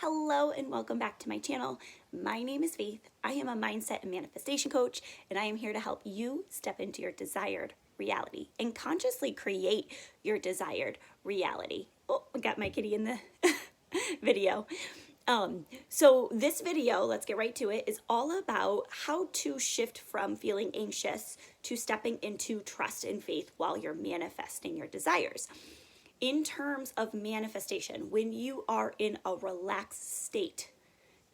Hello and welcome back to my channel. My name is Faith. I am a mindset and manifestation coach, and I am here to help you step into your desired reality and consciously create your desired reality. Oh, I got my kitty in the video. So this video, let's get right to it, is all about how to shift from feeling anxious to stepping into trust and faith while you're manifesting your desires. In terms of manifestation, when you are in a relaxed state,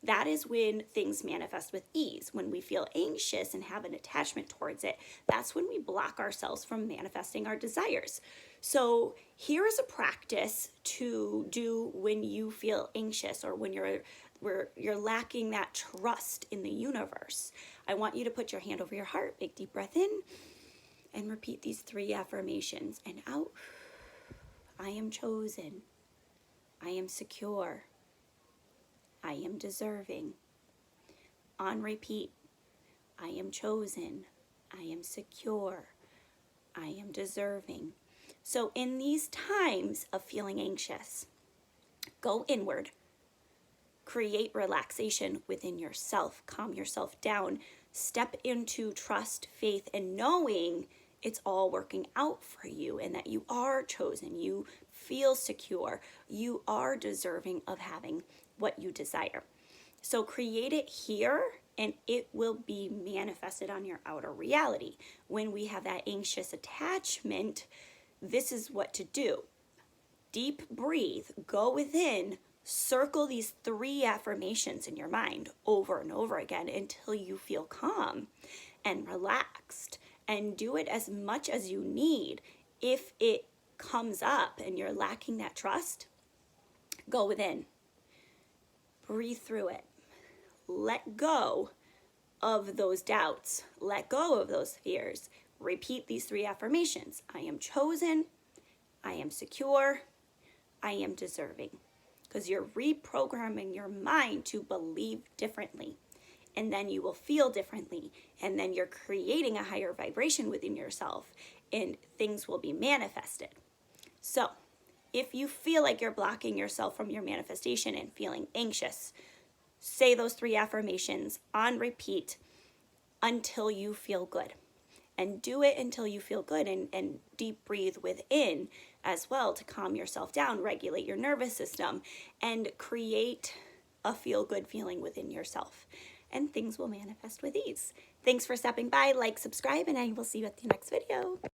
that is when things manifest with ease. When we feel anxious and have an attachment towards it, that's when we block ourselves from manifesting our desires. So here is a practice to do when you feel anxious or when you're lacking that trust in the universe. I want you to put your hand over your heart, big deep breath in, and repeat these 3 affirmations. And out. I am chosen. I am secure. I am deserving. On repeat, I am chosen. I am secure. I am deserving. So in these times of feeling anxious, go inward. Create relaxation within yourself. Calm yourself down. Step into trust, faith, and knowing it's all working out for you and that you are chosen, you feel secure, you are deserving of having what you desire. So create it here and it will be manifested on your outer reality. When we have that anxious attachment, this is what to do. Deep breathe, go within, circle these 3 affirmations in your mind over and over again until you feel calm and relaxed. And do it as much as you need. If it comes up and you're lacking that trust, go within. Breathe through it. Let go of those doubts. Let go of those fears. Repeat these 3 affirmations. I am chosen. I am secure. I am deserving. Because you're reprogramming your mind to believe differently. And then you will feel differently. And then you're creating a higher vibration within yourself and things will be manifested. So if you feel like you're blocking yourself from your manifestation and feeling anxious, say those 3 affirmations on repeat until you feel good. And do it until you feel good and deep breathe within as well to calm yourself down, regulate your nervous system, and create a feel-good feeling within yourself. And things will manifest with ease. Thanks for stopping by, like, subscribe, and I will see you at the next video.